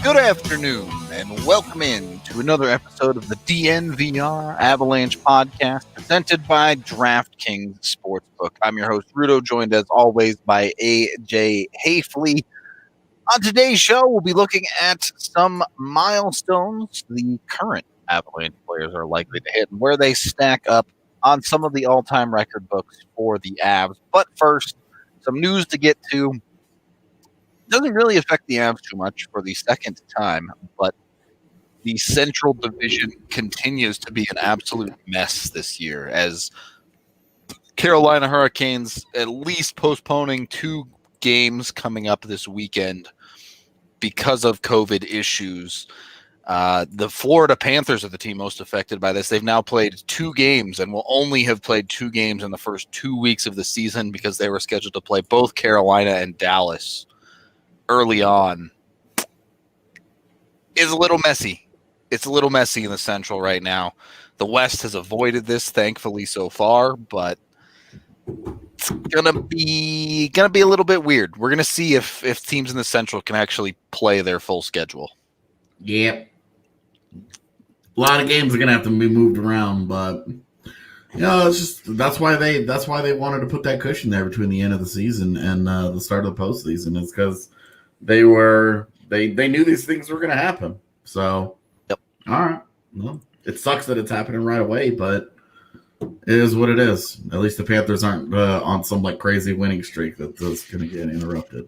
Good afternoon, and welcome in to another episode of the DNVR Avalanche Podcast, presented by DraftKings Sportsbook. I'm your host, Rudo, joined as always by AJ Hafley. On today's show, we'll be looking at some milestones the current Avalanche players are likely to hit and where they stack up on some of the all-time record books for the Avs. But first, some news to get to. Doesn't really affect the Avs too much for the second time, but the Central Division continues to be an absolute mess this year, as Carolina Hurricanes at least postponing 2 games coming up this weekend because of COVID issues. The Florida Panthers are the team most affected by this. They've now played 2 games and will only have played 2 games in the first 2 weeks of the season because they were scheduled to play both Carolina and Dallas early on. Is a little messy. It's a little messy in the Central right now. The West has avoided this, thankfully, so far, but it's gonna be a little bit weird. We're gonna see if teams in the Central can actually play their full schedule. Yep. A lot of games are gonna have to be moved around, but it's just that's why they wanted to put that cushion there between the end of the season and the start of the postseason. Is because they knew these things were going to happen. So, yep. All right. Well, it sucks that it's happening right away, but it is what it is. At least the Panthers aren't on some crazy winning streak that's going to get interrupted.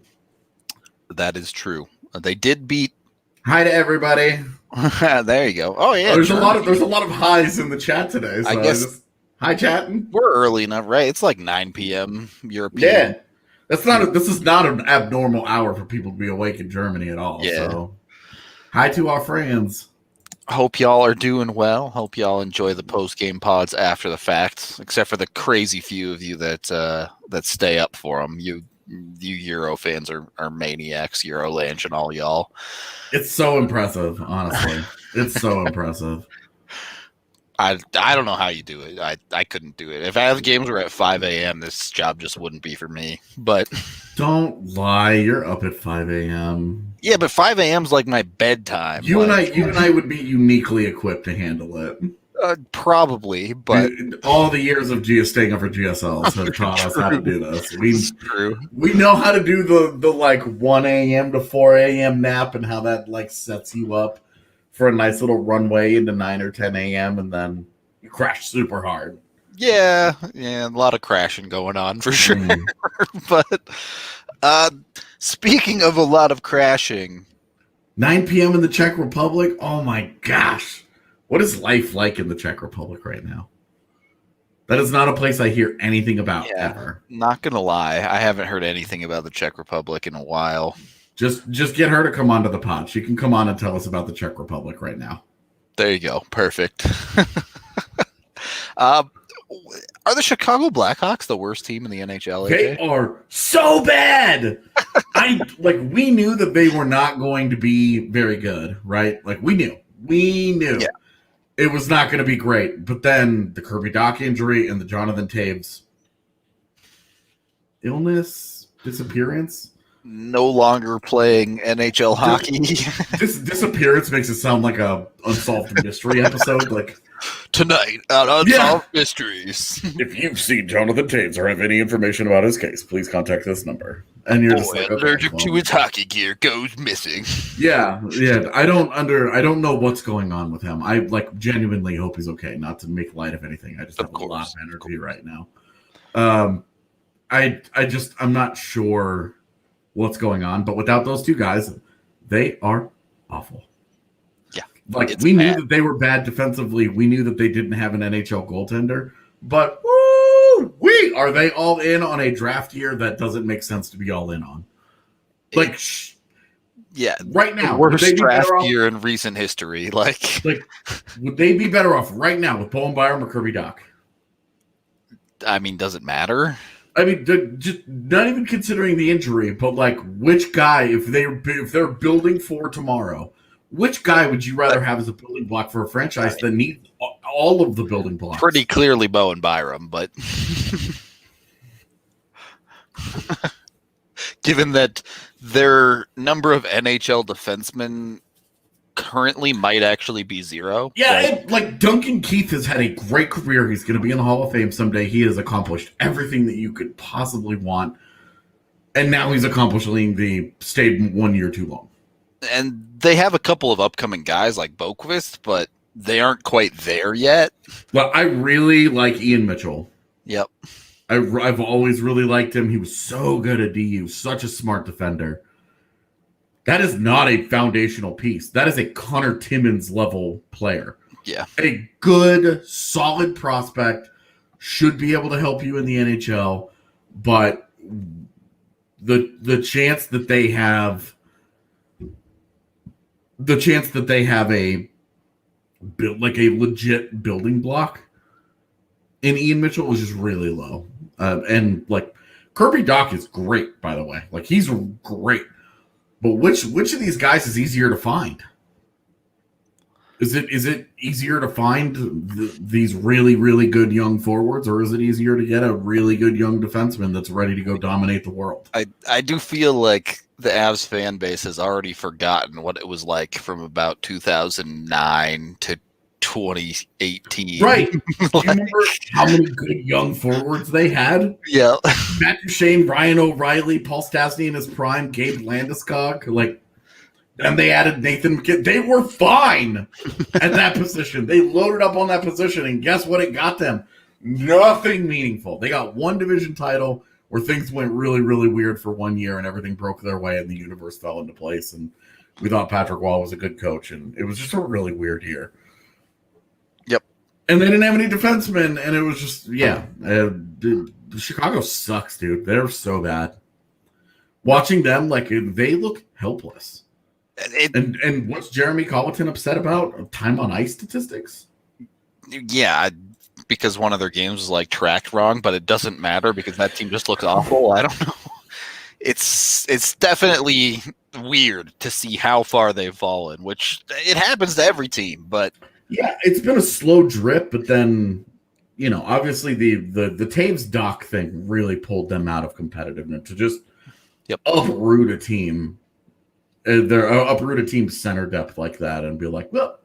That is true. They did beat. Hi to everybody. There you go. Oh yeah. There's a lot of highs in the chat today. So I guess hi chatting. We're early enough, right? It's like 9 p.m. European. Yeah. This is not an abnormal hour for people to be awake in Germany at all. Yeah. So, hi to our friends. Hope y'all are doing well. Hope y'all enjoy the post-game pods after the fact, except for the crazy few of you that stay up for them. You Euro fans are maniacs, Eurolanche and all y'all. It's so impressive, honestly. It's so impressive. I don't know how you do it. I couldn't do it. If I have games were at 5 a.m., this job just wouldn't be for me. But don't lie, you're up at 5 a.m. Yeah, but 5 a.m. is like my bedtime. You and I would be uniquely equipped to handle it. Probably, but all the years of staying up for GSLs have taught us how to do this. It's true. We know how to do the 1 a.m. to 4 a.m. nap and how that sets you up for a nice little runway into 9 or 10 a.m. and then you crash super hard. Yeah, a lot of crashing going on for sure. But speaking of a lot of crashing, 9 p.m. in the Czech Republic. Oh my gosh, what is life like in the Czech Republic right now? That is not a place I hear anything about ever. Not gonna lie, I haven't heard anything about the Czech Republic in a while. Just get her to come onto the pod. She can come on and tell us about the Czech Republic right now. There you go. Perfect. Are the Chicago Blackhawks the worst team in the NHL? They are so bad. We knew that they were not going to be very good, right? We knew. Yeah. It was not going to be great. But then the Kirby Dach injury and the Jonathan Toews illness, disappearance. No longer playing NHL hockey. This disappearance makes it sound like a unsolved mystery episode. Tonight on Unsolved Mysteries. If you've seen Jonathan Toews or have any information about his case, please contact this number. and you're just like, okay, allergic to his hockey gear goes missing. Yeah. I don't know what's going on with him. I genuinely hope he's okay. Not to make light of anything. I just have a lot of energy right now. I'm not sure what's going on, but without those two guys, they are awful. Yeah. We knew that they were bad defensively. We knew that they didn't have an NHL goaltender, but are they all in on a draft year that doesn't make sense to be all in on? Right now, worst draft year in recent history. Would they be better off right now with Bowen Byram or Kirby Dach? I mean, does it matter? I mean, just not even considering the injury, but which guy, if they're building for tomorrow, which guy would you rather have as a building block for a franchise that needs all of the building blocks? Pretty clearly Bowen Byram, but given that their number of NHL defensemen currently might actually be zero. Yeah, Duncan Keith has had a great career. He's going to be in the Hall of Fame someday. He has accomplished everything that you could possibly want. And now he's accomplishing the stayed 1 year too long. And they have a couple of upcoming guys like Boquist, but they aren't quite there yet. Well, I really like Ian Mitchell. Yep. I've always really liked him. He was so good at DU, such a smart defender. That is not a foundational piece. That is a Connor Timmins level player. Yeah. A good, solid prospect, should be able to help you in the NHL, but the chance that they have a legit building block in Ian Mitchell was just really low. And Kirby Dach is great, by the way. He's great. But which of these guys is easier to find? Is it easier to find these really, really good young forwards, or is it easier to get a really good young defenseman that's ready to go dominate the world? I do feel like the Avs fan base has already forgotten what it was like from about 2009 to 2018. Right. Do you remember how many good young forwards they had? Yeah. Matt Duchene, Ryan O'Reilly, Paul Stastny in his prime, Gabe Landeskog, and they added Nathan McKinnon. They were fine at that position. They loaded up on that position, and guess what it got them? Nothing meaningful. They got one division title where things went really, really weird for 1 year, and everything broke their way, and the universe fell into place, and we thought Patrick Wall was a good coach, and it was just a really weird year. Yep. And they didn't have any defensemen, and it was just, Chicago sucks, dude. They're so bad. Watching them, they look helpless. And what's Jeremy Colleton upset about? Time on ice statistics? Yeah, because one of their games was tracked wrong, but it doesn't matter because that team just looks awful. I don't know. It's definitely weird to see how far they've fallen, which it happens to every team, but yeah, it's been a slow drip, but then obviously the Taves Dach thing really pulled them out of competitiveness to just uproot a team. They're uproot a team's center depth like that and be like, well,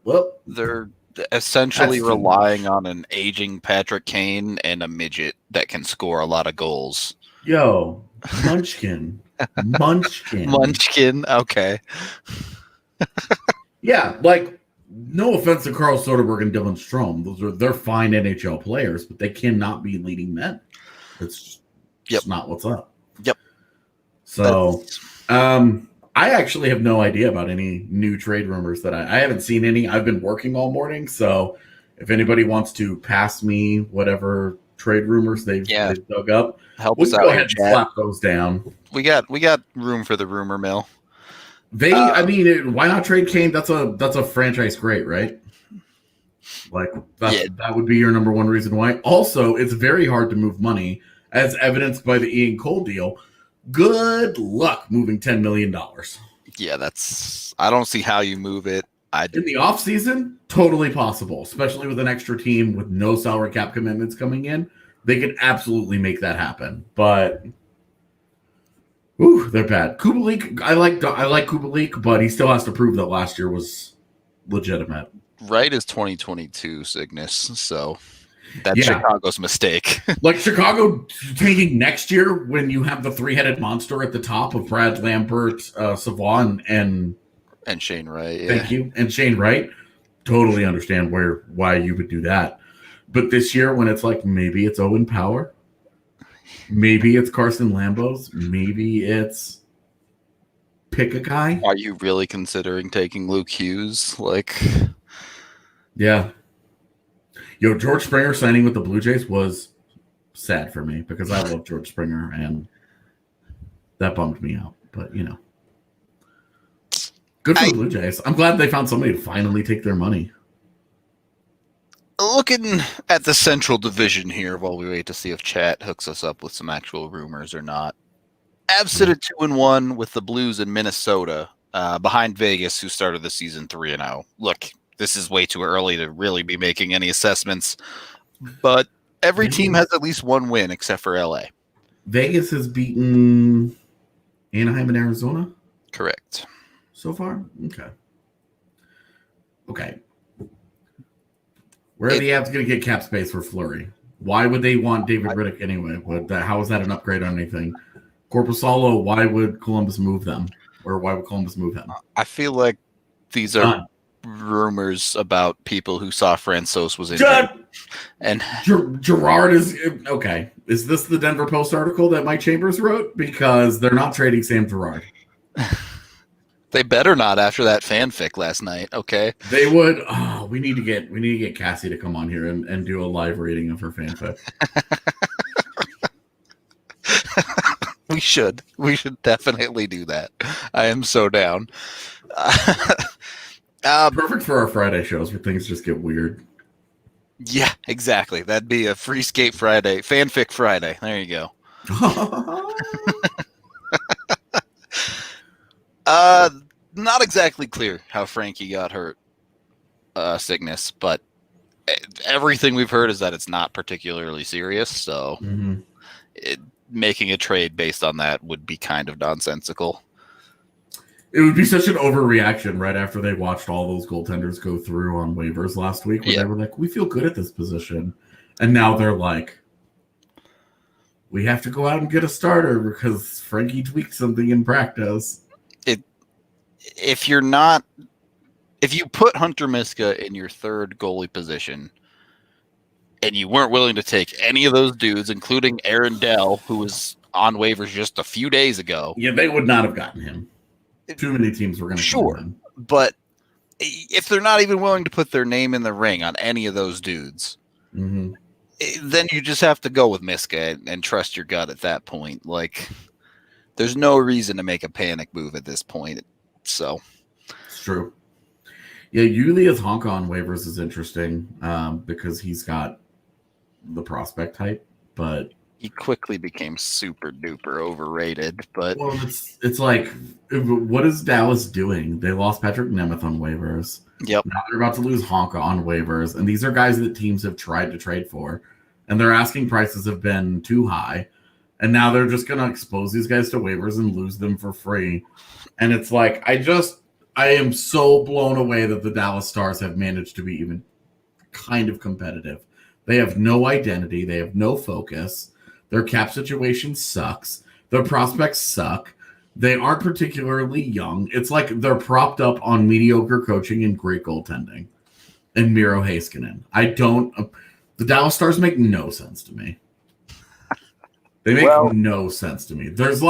they're essentially relying on an aging Patrick Kane and a midget that can score a lot of goals. Yo, Munchkin. Munchkin, okay. Yeah, no offense to Carl Soderberg and Dylan Strome. They're fine NHL players, but they cannot be leading men. It's just not what's up. Yep. So, I actually have no idea about any new trade rumors that I haven't seen any. I've been working all morning, so if anybody wants to pass me whatever trade rumors they've dug up, help us out. Go ahead and slap those down. We got room for the rumor mill. Why not trade Kane? That's a franchise great, right? That would be your number one reason why. Also, it's very hard to move money, as evidenced by the Ian Cole deal. Good luck moving $10 million. Yeah, I don't see how you move it. In the offseason, totally possible, especially with an extra team with no salary cap commitments coming in. They could absolutely make that happen. But they're bad. Kubalik, I like Kubalik, but he still has to prove that last year was legitimate. Right is 2022 Cygnus, so That's Chicago's mistake. Like Chicago taking next year when you have the three-headed monster at the top of Brad Lambert, Savon, and Shane Wright. Thank you. And Shane Wright. Totally understand why you would do that. But this year when it's like maybe it's Owen Power, maybe it's Carson Lambos, maybe it's pick a guy. Are you really considering taking Luke Hughes? Yeah. Yo, George Springer signing with the Blue Jays was sad for me because I love George Springer and that bummed me out. But, good for the Blue Jays. I'm glad they found somebody to finally take their money. Looking at the Central Division here while we wait to see if chat hooks us up with some actual rumors or not. Avs sit at 2-1 with the Blues in Minnesota behind Vegas, who started the season 3-0. Look, this is way too early to really be making any assessments, but every team has at least one win except for LA. Vegas has beaten Anaheim and Arizona? Correct. So far? Okay. Where are the Avs going to get cap space for Fleury? Why would they want David Riddick anyway? How is that an upgrade on anything? Corpusalo, why would Columbus move them? Or why would Columbus move him? I feel like these are rumors about people who saw Francouz was injured. And Gerard is okay. Is this the Denver Post article that Mike Chambers wrote? Because they're not trading Sam Gerard. They better not after that fanfic last night. Okay, they would. Oh, we need to get Cassie to come on here and do a live reading of her fanfic. We should definitely do that. I am so down. Perfect for our Friday shows where things just get weird. Yeah, exactly. That'd be a free skate Friday, fanfic Friday. There you go. Not exactly clear how Frankie got hurt, sickness, but everything we've heard is that it's not particularly serious. So making a trade based on that would be kind of nonsensical. It would be such an overreaction right after they watched all those goaltenders go through on waivers last week where they were like, we feel good at this position. And now they're like, we have to go out and get a starter because Frankie tweaked something in practice. If you put Hunter Miska in your third goalie position and you weren't willing to take any of those dudes, including Aaron Dell, who was on waivers just a few days ago. Yeah, they would not have gotten him. Too many teams were going to sure, him. But if they're not even willing to put their name in the ring on any of those dudes, then you just have to go with Miska and trust your gut at that point. Like, there's no reason to make a panic move at this point. So it's true. Yeah, Julius Honka on waivers is interesting because he's got the prospect type, but he quickly became super duper overrated. But it's like, what is Dallas doing? They lost Patrick Nemeth on waivers. Yep. Now they're about to lose Honka on waivers, and these are guys that teams have tried to trade for, and their asking prices have been too high, and now they're just going to expose these guys to waivers and lose them for free. And it's like, I am so blown away that the Dallas Stars have managed to be even kind of competitive. They have no identity. They have no focus. Their cap situation sucks. Their prospects suck. They aren't particularly young. It's like they're propped up on mediocre coaching and great goaltending. And Miro Heiskanen. The Dallas Stars make no sense to me. They make no sense to me. There's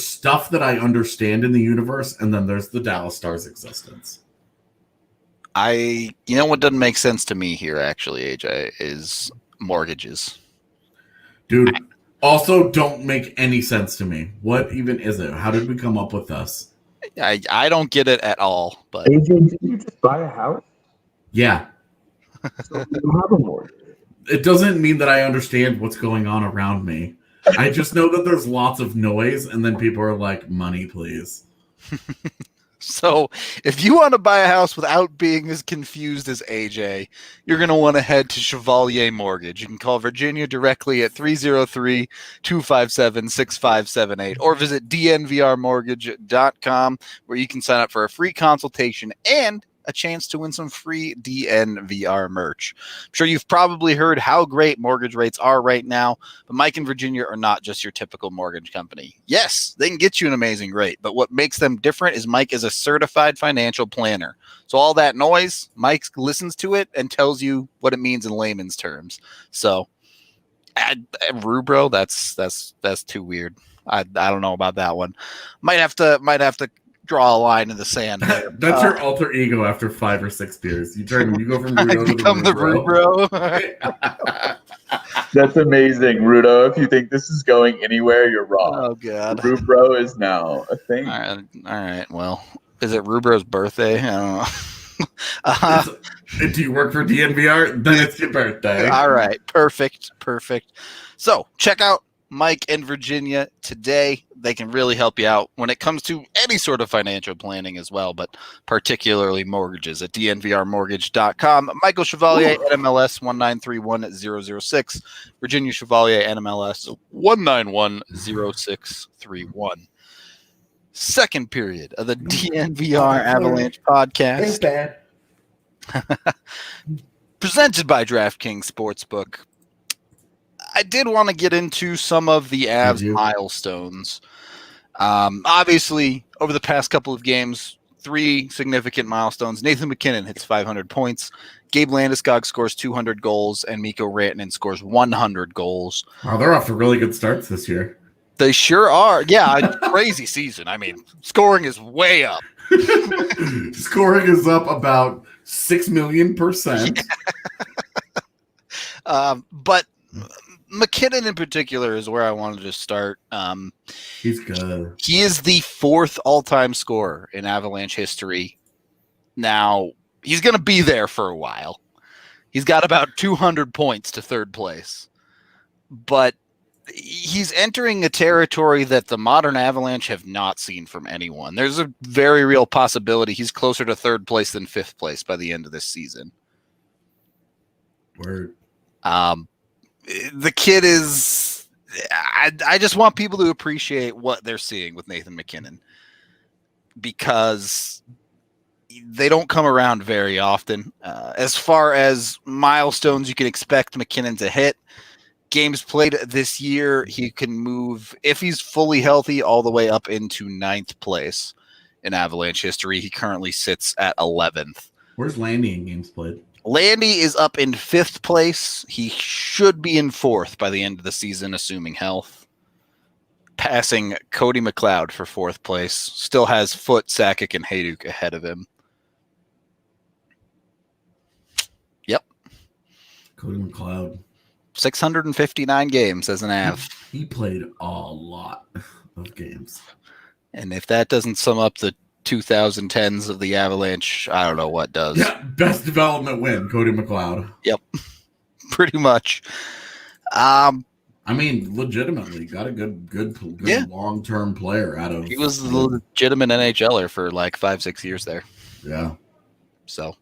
stuff that I understand in the universe, and then there's the Dallas Stars existence. You know what doesn't make sense to me here, actually, AJ, is mortgages. Dude, also don't make any sense to me. What even is it? How did we come up with this? I don't get it at all. But AJ, did you just buy a house? Yeah. So you don't have a mortgage. It doesn't mean that I understand what's going on around me. I just know that there's lots of noise, and then people are like, money, please. So if you want to buy a house without being as confused as AJ, you're going to want to head to Chevalier Mortgage. You can call Virginia directly at 303-257-6578 or visit dnvrmortgage.com where you can sign up for a free consultation and a chance to win some free DNVR merch. I'm sure you've probably heard how great mortgage rates are right now, but Mike and Virginia are not just your typical mortgage company. Yes, they can get you an amazing rate, but what makes them different is Mike is a certified financial planner. So all that noise, Mike listens to it and tells you what it means in layman's terms. So, Rubro, that's too weird. I don't know about that one. Might have to draw a line in the sand. That's your alter ego after 5 or 6 beers. You go from Rudo to become the Rubro. That's amazing, Rudo. If you think this is going anywhere, you're wrong. Oh god, Rubro is now a thing. All right. Well, is it Rubro's birthday? I don't know. Do you work for DNVR? Then it's your birthday. All right, perfect. So check out Mike and Virginia today. They can really help you out when it comes to any sort of financial planning as well, but particularly mortgages at DNVRmortgage.com. Michael Chevalier, NMLS 1931006. Virginia Chevalier, NMLS 1910631. Second period of the DNVR Avalanche Podcast. It's bad. Presented by DraftKings Sportsbook. I did want to get into some of the Avs milestones. Obviously, over the past couple of games, 3 significant milestones. Nathan Mackinnon hits 500 points. Gabe Landeskog scores 200 goals, and Mikko Rantanen scores 100 goals. Wow, they're off to really good starts this year. They sure are. Yeah, crazy season. I mean, scoring is way up. Scoring is up about 6 million %. But McKinnon in particular is where I wanted to start. He's good. He is the 4th all-time scorer in Avalanche history. Now, he's going to be there for a while. He's got about 200 points to 3rd place. But he's entering a territory that the modern Avalanche have not seen from anyone. There's a very real possibility he's closer to 3rd place than 5th place by the end of this season. Word. The kid is I just want people to appreciate what they're seeing with Nathan MacKinnon, because they don't come around very often. As far as milestones you can expect MacKinnon to hit, games played this year, he can move, if he's fully healthy, all the way up into 9th place in Avalanche history. He currently sits at 11th. Where's Landy in games played? Landy is up in 5th place. He should be in 4th by the end of the season, assuming health. Passing Cody McLeod for 4th place. Still has Foote, Sakic, and Hayduk ahead of him. Yep. Cody McLeod. 659 games as an Av. He played a lot of games. And if that doesn't sum up the 2010s of the Avalanche, I don't know what does. Yeah, best development win, Cody McLeod. Yep, pretty much. I mean, legitimately got a good long-term player out of. He was a legitimate NHLer for like 5-6 years there. Yeah. So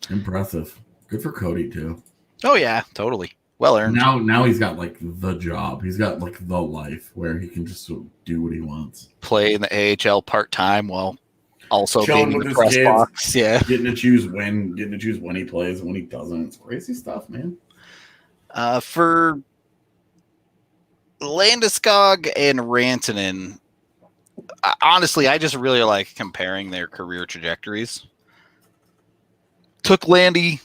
impressive. Good for Cody too. Oh yeah, totally. Well earned. Now he's got like the job. He's got like the life where he can just sort of do what he wants. Play in the AHL part-time while also Chilling being in with the his press kids, box. Yeah. Getting to choose when he plays and when he doesn't. It's crazy stuff, man. For Landeskog and Rantanen, honestly, I just really like comparing their career trajectories. Took Landy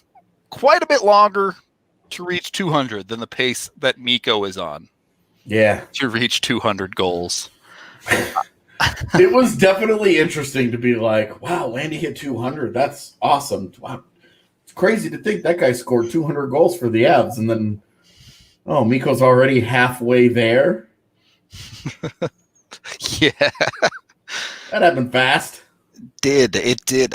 quite a bit longer to reach 200 than the pace that Mikko is on. Yeah. To reach 200 goals. It was definitely interesting to be like, wow, Landy hit 200. That's awesome. Wow. It's crazy to think that guy scored 200 goals for the Avs, and then, oh, Mikko's already halfway there. Yeah. That happened fast. It did.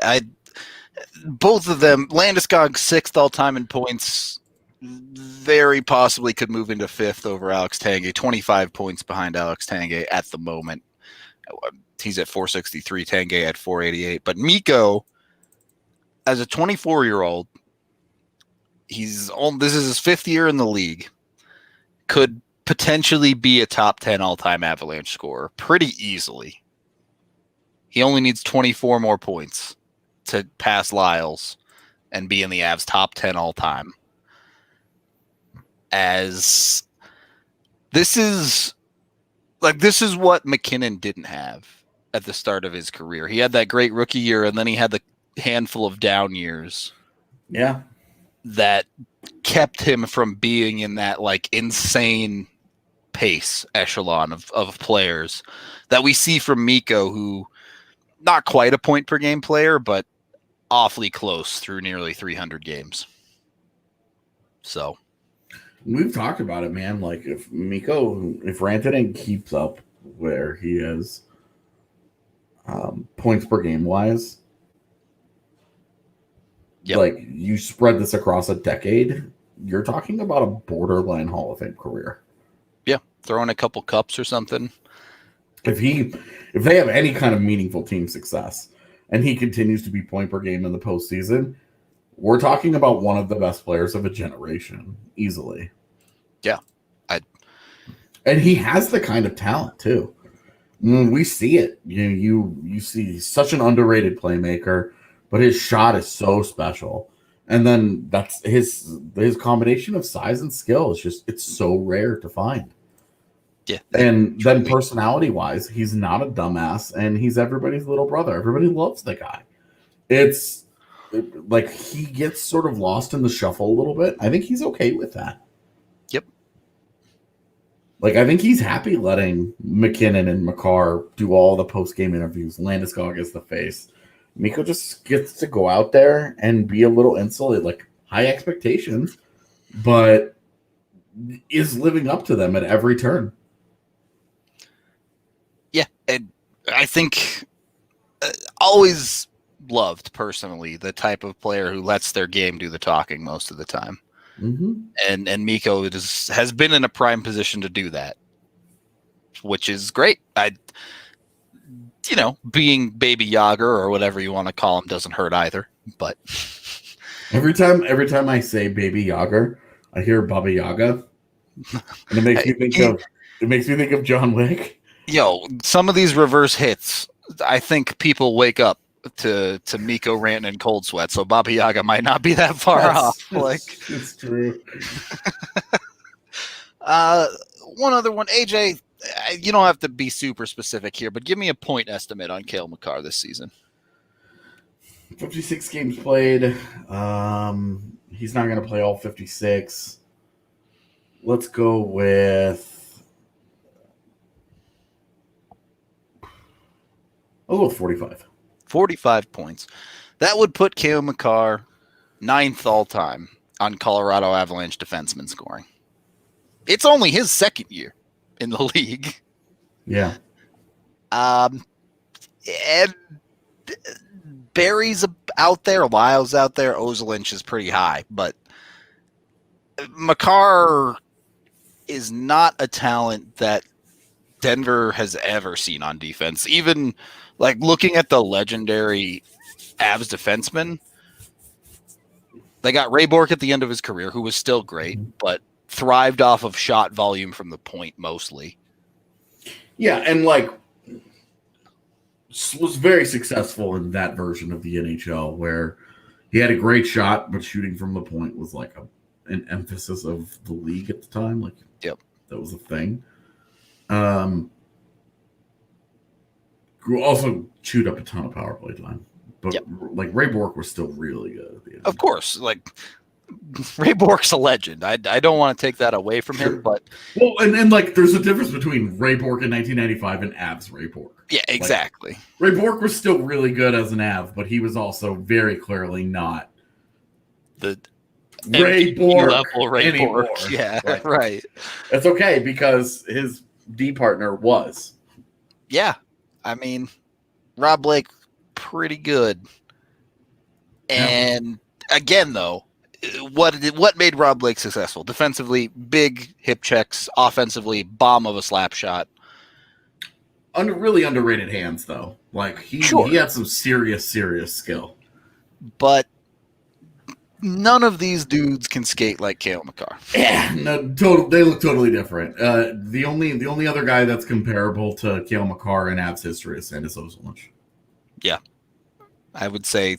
Both of them, Landeskog 6th all-time in points, very possibly could move into 5th over Alex Tanguay, 25 points behind Alex Tanguay at the moment. He's at 463, Tanguay at 488. But Mikko, as a 24-year-old, this is his 5th year in the league, could potentially be a top 10 all-time Avalanche scorer pretty easily. He only needs 24 more points. to pass Lyles and be in the Avs top 10 all time. As this is what Mackinnon didn't have at the start of his career. He had that great rookie year, and then he had the handful of down years. Yeah. That kept him from being in that like insane pace echelon of players that we see from Mikko, who not quite a point per game player, but awfully close through nearly 300 games. So we've talked about it, man. Like if Rantanen keeps up where he is points per game wise, like you spread this across a decade, you're talking about a borderline Hall of Fame career. Yeah, throw in a couple cups or something. If they have any kind of meaningful team success and he continues to be point per game in the postseason, we're talking about one of the best players of a generation, easily. Yeah. And he has the kind of talent, too. We see it. You see he's such an underrated playmaker, but his shot is so special. And then that's his combination of size and skill is just, it's so rare to find. Yeah. And then personality-wise, he's not a dumbass, and he's everybody's little brother. Everybody loves the guy. It's like he gets sort of lost in the shuffle a little bit. I think he's okay with that. Yep. Like, I think he's happy letting Mackinnon and Makar do all the post-game interviews. Landeskog is the face. Mikko just gets to go out there and be a little insulated, like high expectations, but is living up to them at every turn. Yeah, and I think always loved personally the type of player who lets their game do the talking most of the time. Mm-hmm. And Mikko has been in a prime position to do that, which is great. Being Baby Yager or whatever you want to call him doesn't hurt either. But every time I say Baby Yager, I hear Baba Yaga, and it makes me think of John Wick. Some of these reverse hits, I think people wake up to Mikko ranting in cold sweat, so Baba Yaga might not be that far off. It's true. One other one, AJ. You don't have to be super specific here, but give me a point estimate on Cale Makar this season. 56 games played. He's not going to play all 56. Let's go with. I'll go with 45. 45 points. That would put Cale Makar 9th all time on Colorado Avalanche defenseman scoring. It's only his second year in the league. Yeah. And Barry's out there, Lyle's out there, Ozolinsh is pretty high, but Makar is not a talent that Denver has ever seen on defense. Even like looking at the legendary Avs defensemen, they got Ray Bourque at the end of his career, who was still great, but thrived off of shot volume from the point mostly. Yeah, and was very successful in that version of the NHL where he had a great shot, but shooting from the point was like an emphasis of the league at the time. Like, yep, that was a thing. Also chewed up a ton of power play time, but Ray Bourque was still really good at the end. Of course, Ray Bourque's a legend. I don't want to take that away from him, but and there's a difference between Ray Bourque in 1995 and Avs Ray Bourque. Yeah, exactly. Ray Bourque was still really good as an Av, but he was also very clearly not the Ray Bourque level Ray anymore. Bourque. Yeah, right. That's okay because his D partner was. Yeah, I mean, Rob Blake, pretty good. And again, though, what made Rob Blake successful? Defensively, big hip checks. Offensively, bomb of a slap shot. Really underrated hands, though. He had some serious skill. But none of these dudes can skate like Cale Makar. Yeah, no, they look totally different. The only other guy that's comparable to Cale Makar in Avs history is Ozolinsh. Yeah. I would say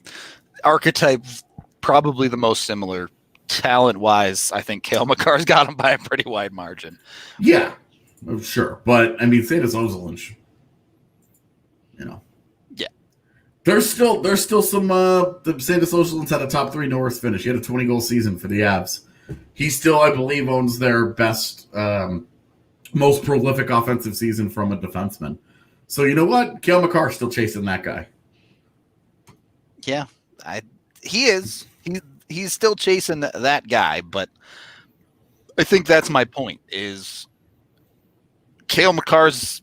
archetype probably the most similar. Talent-wise, I think Cale Makar's got him by a pretty wide margin. Yeah, sure. But, I mean, Sandis Ozolinsh, Yeah. There's still some the Sandis Ozolinsh had a top 3 Norris finish. He had a 20-goal season for the Avs. He still, I believe, owns their best, most prolific offensive season from a defenseman. So, you know what? Cale Makar's still chasing that guy. Yeah, he is. He's still chasing that guy, but I think that's my point is Cale Makar's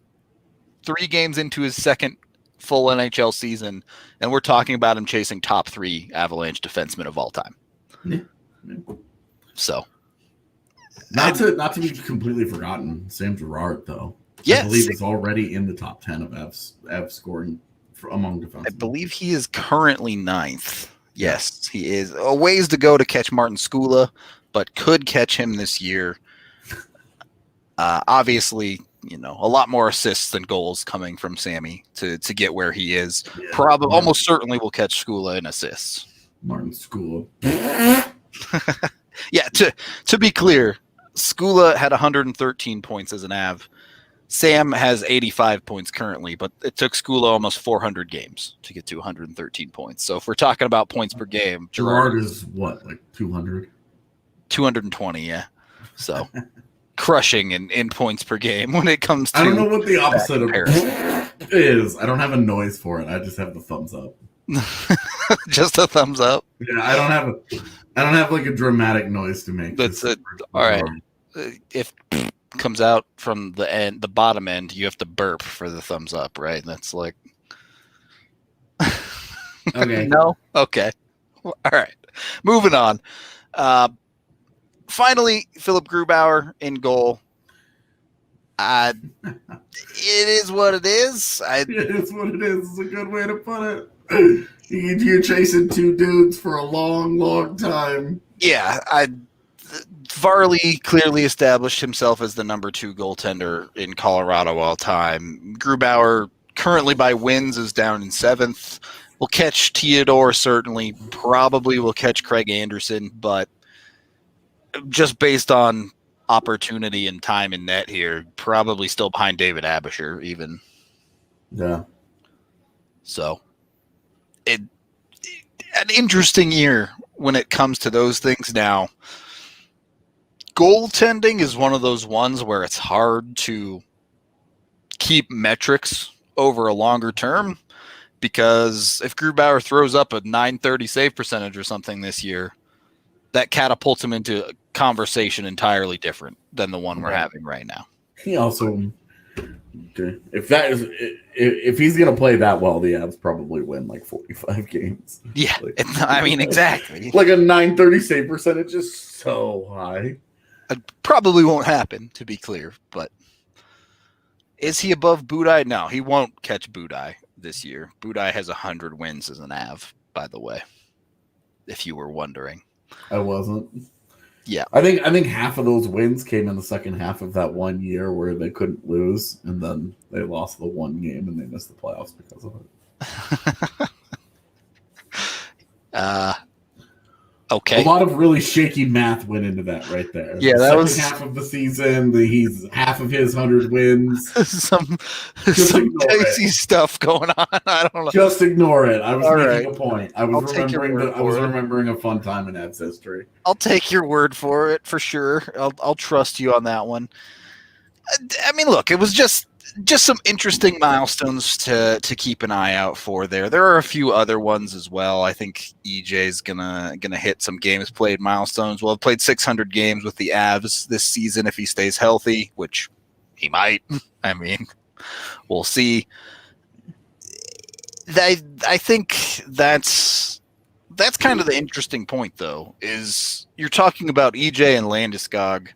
3 games into his second full NHL season, and we're talking about him chasing top 3 Avalanche defensemen of all time. Yeah. So, not to be completely forgotten, Sam Girard, though. Yes. I believe is already in the top 10 of Avs scoring among defensemen. I believe he is currently 9th. Yes, he is. A ways to go to catch Martin Skula, but could catch him this year. Obviously, a lot more assists than goals coming from Sammy to get where he is. Yeah. Probably, almost certainly will catch Skula in assists. Martin Skula. Yeah, to be clear, Skula had 113 points as an Av. Sam has 85 points currently, but it took Skula almost 400 games to get to 113 points. So if we're talking about points per game, Girard is what, like 200? 220, yeah. So crushing in points per game when it comes to I don't know what the opposite of is. I don't have a noise for it. I just have the thumbs up. Just a thumbs up. Yeah, I don't have like a dramatic noise to make. That's it. All right. If comes out from the bottom end, you have to burp for the thumbs up, right? That's like okay. No? Okay. All right. Moving on. Finally, Philip Grubauer in goal. It is what it is. It is what it is. It's a good way to put it. You're chasing 2 dudes for a long, long time. Yeah, Varley clearly established himself as the number 2 goaltender in Colorado all time. Grubauer, currently by wins, is down in 7th. We'll catch Theodore, certainly. Probably will catch Craig Anderson, but just based on opportunity and time in net here, probably still behind David Abisher even. Yeah. So, an interesting year when it comes to those things now. Goaltending is one of those ones where it's hard to keep metrics over a longer term because if Grubauer throws up a .930 save percentage or something this year, that catapults him into a conversation entirely different than the one we're having right now. He also, if he's going to play that well, the Avs probably win like 45 games. Yeah, I mean, exactly. Like a .930 save percentage is so high. It probably won't happen, to be clear, but is he above Budaj? No, he won't catch Budaj this year. Budaj has 100 wins as an Av, by the way, if you were wondering. I wasn't. Yeah. I think half of those wins came in the second half of that one year where they couldn't lose, and then they lost the one game and they missed the playoffs because of it. Okay. A lot of really shaky math went into that right there. Yeah, that was half of the season. He's half of his 100 wins. some crazy stuff going on. I don't know. Just ignore it. I was making a point. I was I'll remembering a fun time in Avs history. I'll take your word for it for sure. I'll trust you on that one. I mean, look, it was just some interesting milestones to keep an eye out for there. There are a few other ones as well. I think EJ's gonna hit some games played milestones. Well, I've played 600 games with the Avs this season if he stays healthy, which he might. I mean, we'll see. I think that's kind of the interesting point, though, is you're talking about EJ and Landeskog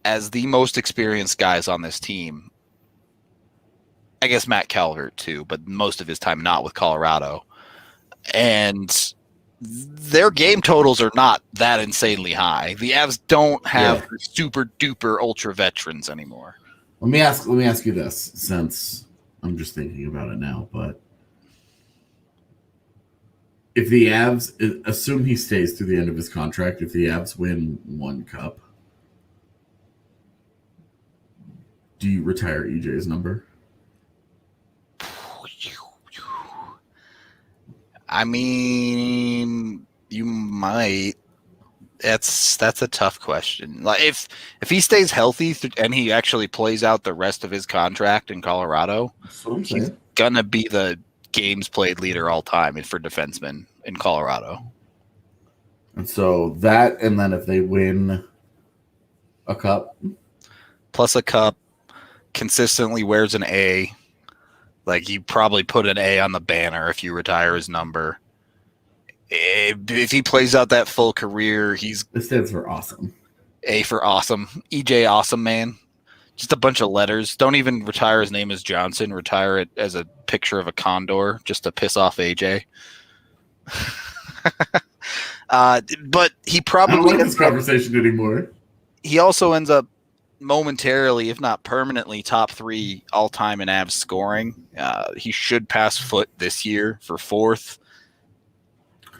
as the most experienced guys on this team. I guess Matt Calvert too, but most of his time not with Colorado. And their game totals are not that insanely high. The Avs don't have super duper ultra veterans anymore. Let me ask you this, since I'm just thinking about it now, but if the Avs, assume he stays through the end of his contract, if the Avs win one cup, do you retire EJ's number? I mean, you might. That's a tough question. Like if he stays healthy and he actually plays out the rest of his contract in Colorado, he's gonna be the games played leader all time for defensemen in Colorado. And so that, and then if they win a cup, plus a cup, consistently wears an A. Like you probably put an A on the banner if you retire his number. If he plays out that full career, it stands for awesome. A for awesome. EJ Awesome Man. Just a bunch of letters. Don't even retire his name as Johnson. Retire it as a picture of a condor just to piss off AJ. But he probably I don't like this conversation anymore. He also ends up momentarily, if not permanently, top 3 all-time in Avs scoring. He should pass Foot this year for 4th.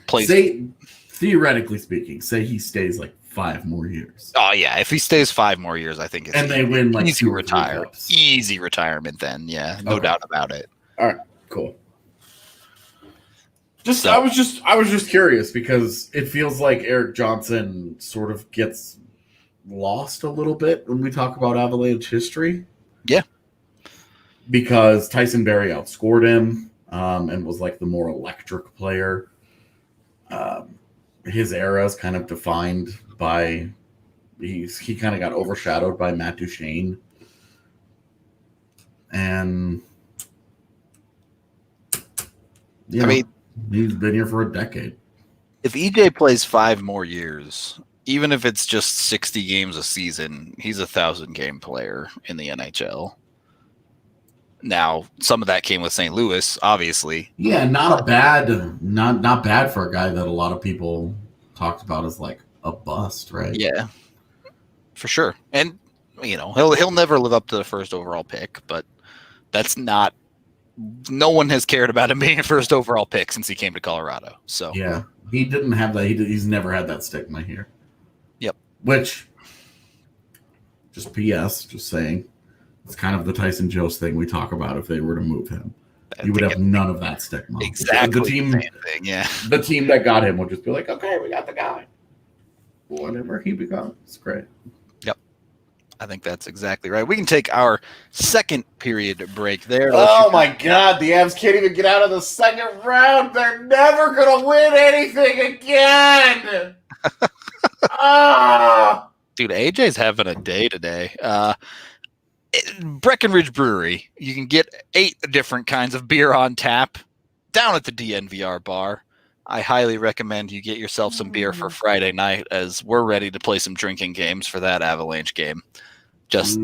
Theoretically speaking, say he stays like 5 more years. Oh yeah, if he stays 5 more years, I think they win like easy retire. Easy retirement then, yeah, no doubt about it. All right, cool. I was just curious because it feels like Erik Johnson sort of gets lost a little bit when we talk about Avalanche history. Yeah. Because Tyson Barrie outscored him and was like the more electric player. His era is kind of defined by he kind of got overshadowed by Matt Duchene. And I mean, he's been here for a decade. If EJ plays 5 more years, even if it's just 60 games a season, he's a 1,000-game player in the NHL. Now, some of that came with St. Louis, obviously. Yeah, not bad for a guy that a lot of people talked about as like a bust, right? Yeah, for sure. And he'll never live up to the first overall pick, but that's not. No one has cared about him being a first overall pick since he came to Colorado. So yeah, he didn't have that. He's never had that stigma here. Yep. Which, just P.S. Just saying. It's kind of the Tyson Jost thing we talk about. If they were to move him, you would have none of that stigma. Exactly. The team that got him would just be like, okay, we got the guy. Whatever he becomes, great. Yep. I think that's exactly right. We can take our second period break there. Oh my God, the Avs can't even get out of the second round. They're never gonna win anything again. Dude, AJ's having a day today. Breckenridge Brewery. You can get 8 different kinds of beer on tap down at the DNVR bar. I highly recommend you get yourself some beer for Friday night as we're ready to play some drinking games for that Avalanche game. Just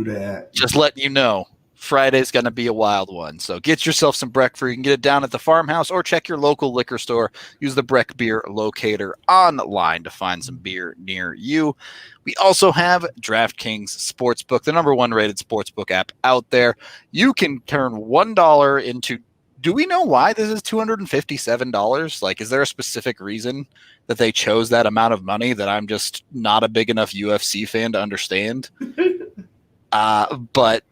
letting you know, Friday's going to be a wild one. So get yourself some Breck Brew. You can get it down at the farmhouse or check your local liquor store. Use the Breck Beer Locator online to find some beer near you. We also have DraftKings Sportsbook, the #1 rated sportsbook app out there. You can turn $1 into, do we know why this is $257? Like, is there a specific reason that they chose that amount of money that I'm just not a big enough UFC fan to understand? But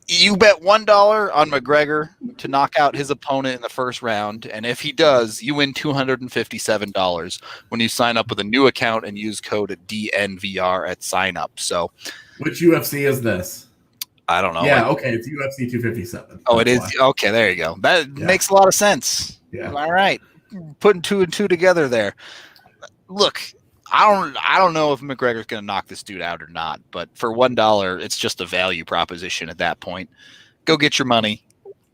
you bet $1 on McGregor to knock out his opponent in the first round, and if he does, you win $257 when you sign up with a new account and use code DNVR at sign up. So, which UFC is this? I don't know. Yeah, okay, it's UFC 257. Oh, it is. Okay, there you go. That makes a lot of sense. Yeah. All right, putting 2 and 2 together there. Look, I don't know if McGregor's going to knock this dude out or not, but for $1, it's just a value proposition at that point. Go get your money.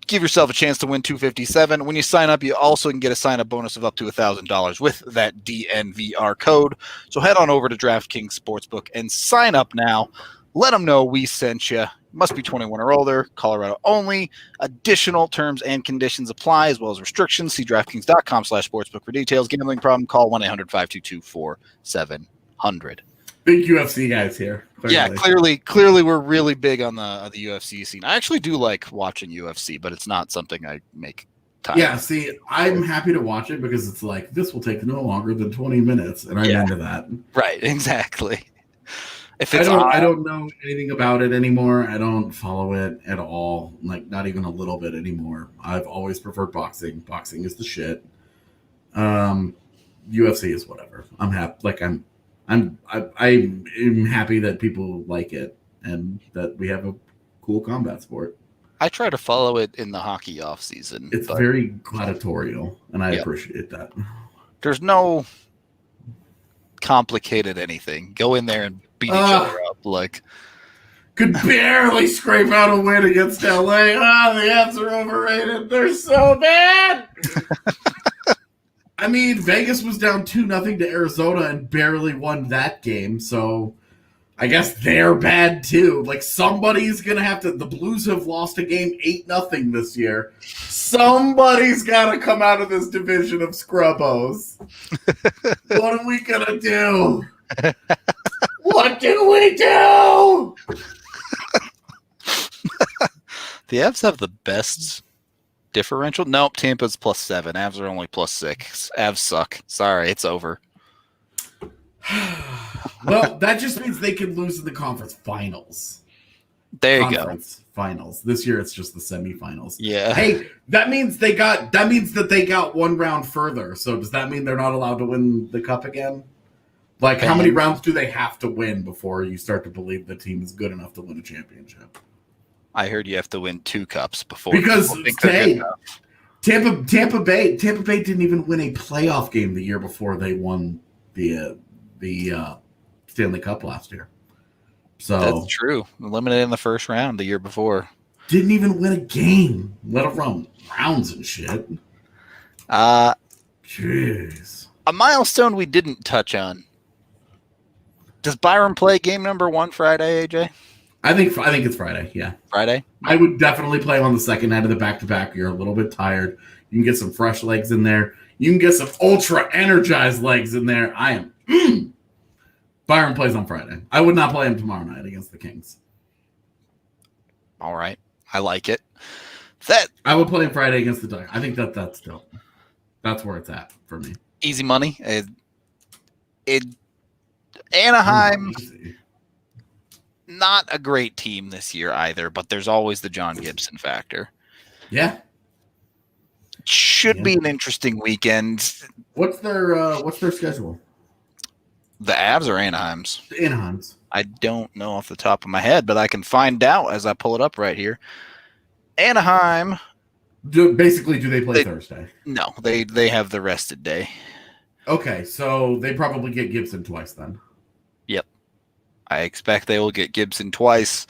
Give yourself a chance to win $257. When you sign up, you also can get a sign-up bonus of up to $1,000 with that DNVR code. So head on over to DraftKings Sportsbook and sign up now. Let them know we sent you. Must be 21 or older, Colorado only. Additional terms and conditions apply, as well as restrictions. See DraftKings.com/sportsbook for details. Gambling problem, call 1-800-522-4700. Big UFC guys here. Clearly. Yeah, clearly we're really big on the UFC scene. I actually do like watching UFC, but it's not something I make time. Yeah, see, I'm happy to watch it because it's like, this will take no longer than 20 minutes, and I'm into that. Right, exactly. If I it's don't know anything about it anymore. I don't follow it at all, like not even a little bit anymore. I've always preferred boxing. Boxing is the shit. UFC is whatever. I'm happy. Like I'm happy that people like it and that we have a cool combat sport. I try to follow it in the hockey off season. It's very gladiatorial, and I appreciate that. There's no complicated anything. Go in there and beat each other up. Like, could barely scrape out a win against LA. The Avs are overrated. They're so bad. I mean, Vegas was down 2-0 to Arizona and barely won that game, so I guess they're bad too. Like, somebody's gonna have to. The Blues have lost a game 8-0 this year. Somebody's got to come out of this division of scrubbos. What are we gonna do? What do we do? The Avs have the best differential. Nope, Tampa's +7. Avs are only +6. Avs suck. Sorry, it's over. Well, that just means they could lose in the conference finals. There you go. Finals. This year it's just the semifinals. Yeah. Hey, that means that they got one round further. So does that mean they're not allowed to win the cup again? Like, how many rounds do they have to win before you start to believe the team is good enough to win a championship? I heard you have to win 2 cups before. Because Tampa Bay didn't even win a playoff game the year before they won the Stanley Cup last year. So that's true. Eliminated in the first round the year before. Didn't even win a game, let alone rounds and shit. Jeez. A milestone we didn't touch on. Does Byron play game number 1 Friday, AJ? I think it's Friday, yeah. Friday? I would definitely play him on the second night of the back-to-back. You're a little bit tired. You can get some fresh legs in there. You can get some ultra-energized legs in there. Byron plays on Friday. I would not play him tomorrow night against the Kings. All right. I like it. I would play him Friday against the Ducks. I think that's dope. That's where it's at for me. Easy money. Anaheim, not a great team this year either, but there's always the John Gibson factor. Yeah. Should be an interesting weekend. What's their schedule? The Avs or Anaheim's? The Anaheim's. I don't know off the top of my head, but I can find out as I pull it up right here. Anaheim. Do they play Thursday? No, they have the rested day. Okay, so they probably get Gibson twice then. Yep. I expect they will get Gibson twice.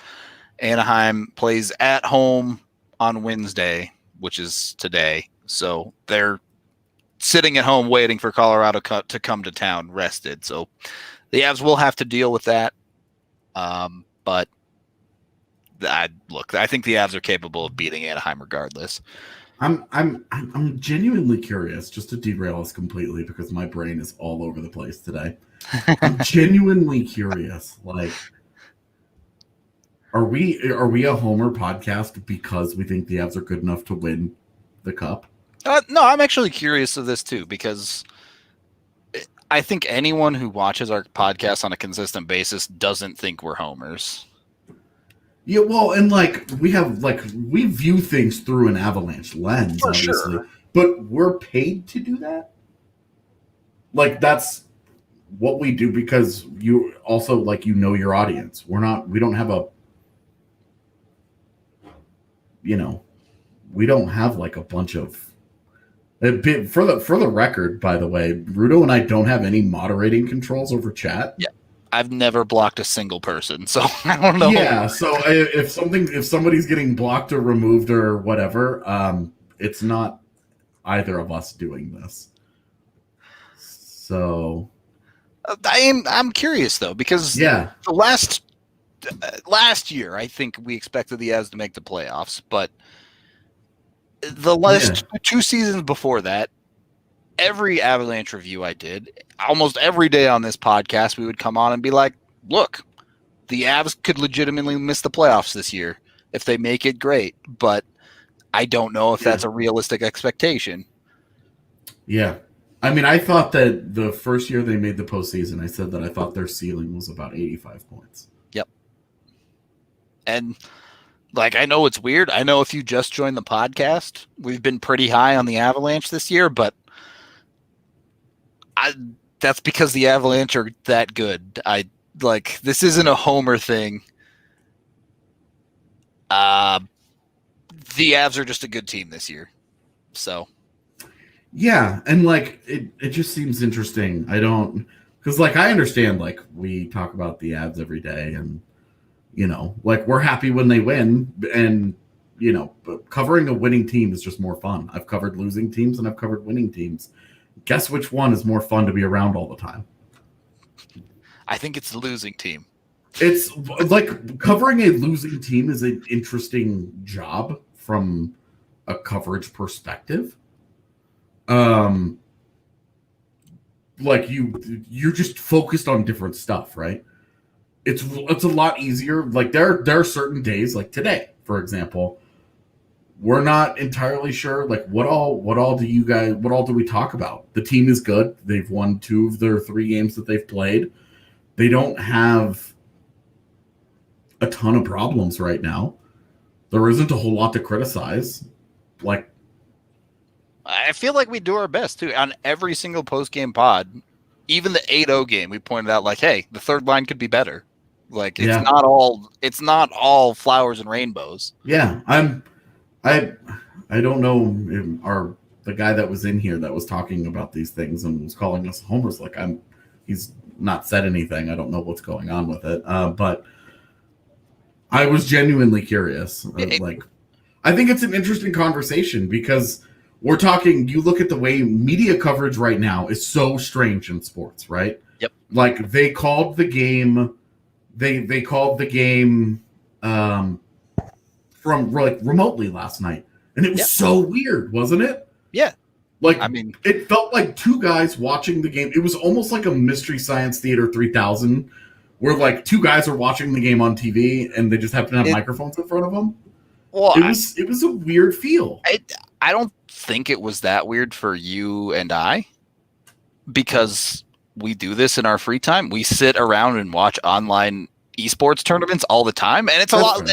Anaheim plays at home on Wednesday, which is today. So they're sitting at home waiting for Colorado to come to town rested. So the Avs will have to deal with that. But I think the Avs are capable of beating Anaheim regardless. I'm genuinely curious, just to derail us completely because my brain is all over the place today. I'm genuinely curious. Like, are we a homer podcast because we think the Avs are good enough to win the cup? No, I'm actually curious of this too, because I think anyone who watches our podcast on a consistent basis doesn't think we're homers. Yeah, well, and we view things through an Avalanche lens, for obviously, sure. But we're paid to do that. Like, that's what we do because you also your audience. We don't have we don't have like a bunch of. For the record, by the way, Rudo and I don't have any moderating controls over chat. Yeah. I've never blocked a single person, so I don't know. Yeah, so if somebody's getting blocked or removed or whatever, it's not either of us doing this. So I'm curious though, because the last year I think we expected the Avs to make the playoffs, but the last 2 seasons before that, every Avalanche review I did, almost every day on this podcast, we would come on and be like, look, the Avs could legitimately miss the playoffs this year. If they make it, great. But I don't know if that's a realistic expectation. Yeah. I mean, I thought that the first year they made the postseason, I said that I thought their ceiling was about 85 points. Yep. And like, I know it's weird. I know if you just joined the podcast, we've been pretty high on the Avalanche this year, but that's because the Avalanche are that good. This isn't a homer thing. The Avs are just a good team this year. So. Yeah, and like it just seems interesting. Because like I understand, like we talk about the Avs every day, and like we're happy when they win, and but covering a winning team is just more fun. I've covered losing teams and I've covered winning teams. Guess which one is more fun to be around all the time? I think it's the losing team. It's like covering a losing team is an interesting job from a coverage perspective. Like you're just focused on different stuff, right? It's a lot easier. Like there are certain days, like today, for example, we're not entirely sure like what all do we talk about? The team is good. They've won 2 of their 3 games that they've played. They don't have a ton of problems right now. There isn't a whole lot to criticize. Like, I feel like we do our best too on every single post-game pod. Even the 8-0 game, we pointed out like, hey, the third line could be better. Like it's not all flowers and rainbows. Yeah, I don't know the guy that was in here that was talking about these things and was calling us homers. Like he's not said anything. I don't know what's going on with it. But I was genuinely curious. Like, I think it's an interesting conversation because we're talking, you look at the way media coverage right now is so strange in sports, right? Yep. Like they called the game, they called the game from like remotely last night. And it was so weird, wasn't it? Yeah. Like, I mean, it felt like 2 guys watching the game. It was almost like a Mystery Science Theater 3000 where like 2 guys are watching the game on TV and they just happen to have microphones in front of them. Well, it was a weird feel. I don't think it was that weird for you and I because we do this in our free time. We sit around and watch online esports tournaments all the time, and it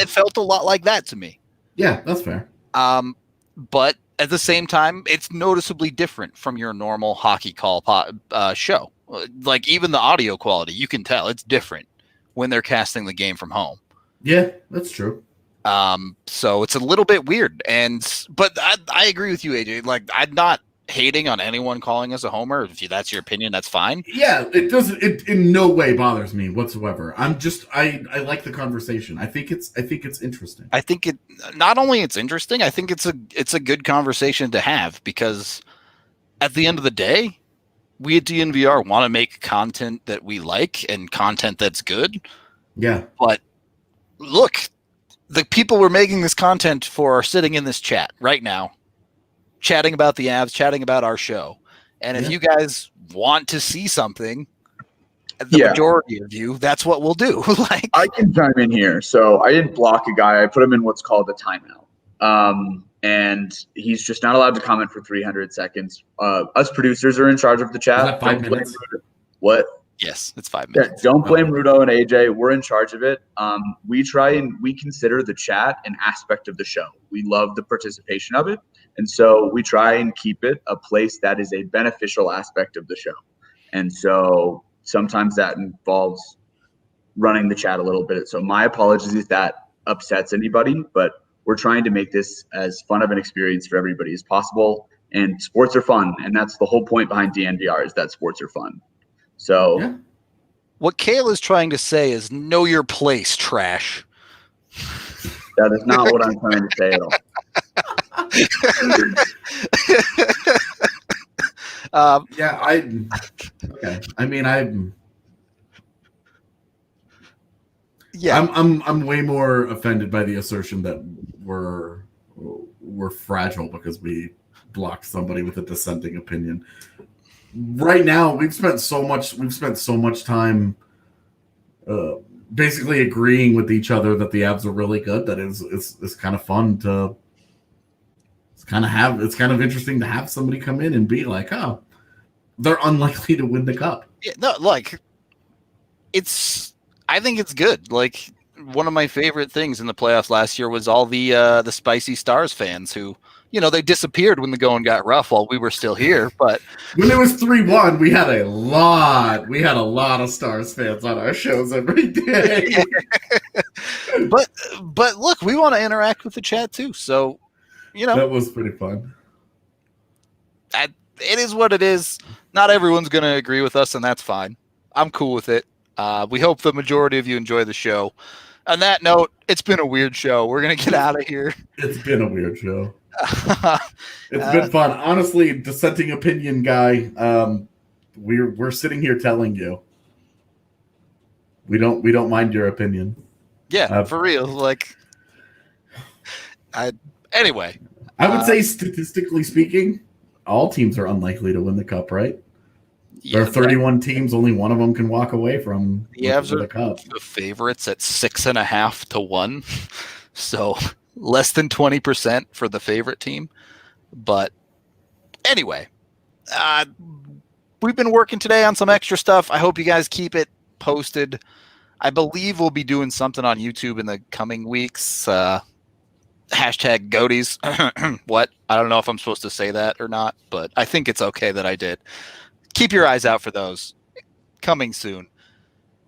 felt a lot like that to me. Yeah, that's fair. But at the same time, it's noticeably different from your normal hockey call show. Like even the audio quality, you can tell it's different when they're casting the game from home. Yeah, that's true. So it's a little bit weird, but I agree with you, AJ. Like I'm not hating on anyone calling us a homer. If that's your opinion, that's fine. Yeah, it doesn't. It in no way bothers me whatsoever. I like the conversation. I think it's interesting. I think it not only it's interesting. I think it's a good conversation to have because at the end of the day, we at DNVR want to make content that we like and content that's good. Yeah, but look. The people we're making this content for are sitting in this chat right now, chatting about the Avs, chatting about our show. And if you guys want to see something, the majority of you, that's what we'll do. Like I can chime in here. So I didn't block a guy. I put him in what's called a timeout. And he's just not allowed to comment for 300 seconds. Us producers are in charge of the chat. Is that 5 minutes? What? Yes, it's 5 minutes. Yeah, don't blame Rudo and AJ. We're in charge of it. We consider the chat an aspect of the show. We love the participation of it. And so we try and keep it a place that is a beneficial aspect of the show. And so sometimes that involves running the chat a little bit. So my apologies if that upsets anybody, but we're trying to make this as fun of an experience for everybody as possible. And sports are fun. And that's the whole point behind DNVR is that sports are fun. So what Cale is trying to say is know your place, trash. That is not what I'm trying to say at all. I'm way more offended by the assertion that we're fragile because we blocked somebody with a dissenting opinion. Right now, we've spent so much time basically agreeing with each other that the Avs are really good that it's kind of fun to it's kind of interesting to have somebody come in and be like, oh, they're unlikely to win the cup. Yeah, no, like I think it's good. Like one of my favorite things in the playoffs last year was all the Spicy Stars fans who, they disappeared when the going got rough while we were still here. But when it was 3-1, we had a lot of Stars fans on our shows every day. but look, we want to interact with the chat too. So, that was pretty fun. It is what it is. Not everyone's going to agree with us, and that's fine. I'm cool with it. We hope the majority of you enjoy the show. On that note, it's been a weird show. We're going to get out of here. It's been a weird show. It's been fun. Honestly, dissenting opinion guy, we're sitting here telling you we don't mind your opinion. Yeah, for real. Like, anyway. I would say statistically speaking, all teams are unlikely to win the cup, right? Yeah, there are 31 teams. Only one of them can walk away from the Avs the cup. The favorites at 6.5 to 1, so less than 20% for the favorite team. But anyway, we've been working today on some extra stuff. I hope you guys keep it posted. I believe we'll be doing something on YouTube in the coming weeks. Hashtag Goaties. What? I don't know if I'm supposed to say that or not, but I think it's okay that I did. Keep your eyes out for those coming soon.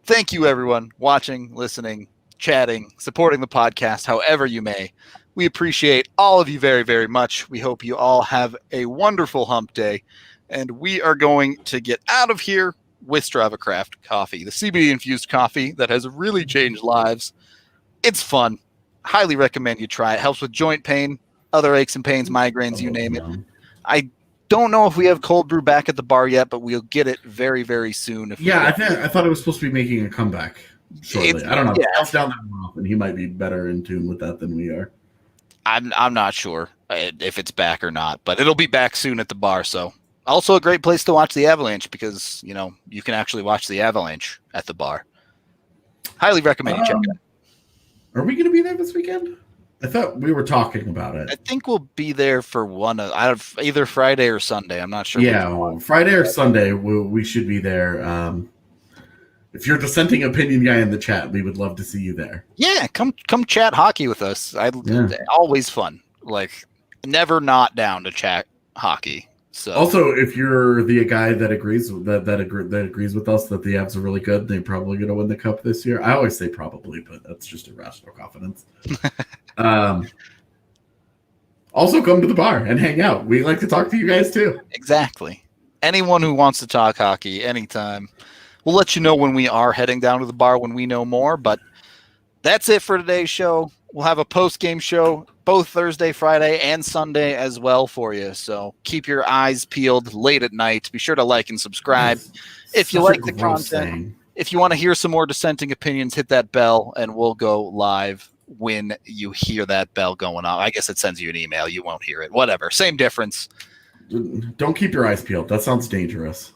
Thank you, everyone, watching, listening, chatting, supporting the podcast, however you may. We appreciate all of you very, very much. We hope you all have a wonderful hump day, and we are going to get out of here with Strava Craft coffee, the CBD-infused coffee that has really changed lives. It's fun. Highly recommend you try it. Helps with joint pain, other aches and pains, migraines, you name it. I don't know if we have cold brew back at the bar yet, but we'll get it very, very soon. I thought it was supposed to be making a comeback shortly. I don't know. Yeah. Dale's down there more often. He might be better in tune with that than we are. I'm not sure if it's back or not, but it'll be back soon at the bar. So also a great place to watch the Avalanche because, you can actually watch the Avalanche at the bar. Highly recommend you check it out. Are we going to be there this weekend? I thought we were talking about it. I think we'll be there for one out of either Friday or Sunday. I'm not sure. Yeah, Friday or Sunday, we should be there. If you're a dissenting opinion guy in the chat, we would love to see you there. Yeah, come chat hockey with us. Always fun. Like, never not down to chat hockey. So also, if you're the guy that agrees that agrees with us that the Avs are really good, they're probably going to win the cup this year. I always say probably, but that's just irrational confidence. Also, come to the bar and hang out. We like to talk to you guys too. Exactly. Anyone who wants to talk hockey anytime. We'll let you know when we are heading down to the bar when we know more. But that's it for today's show. We'll have a post-game show both Thursday, Friday, and Sunday as well for you. So keep your eyes peeled late at night. Be sure to like and subscribe. If you like the content, if you want to hear some more dissenting opinions, hit that bell and we'll go live when you hear that bell going on. I guess it sends you an email. You won't hear it. Whatever. Same difference. Don't keep your eyes peeled. That sounds dangerous.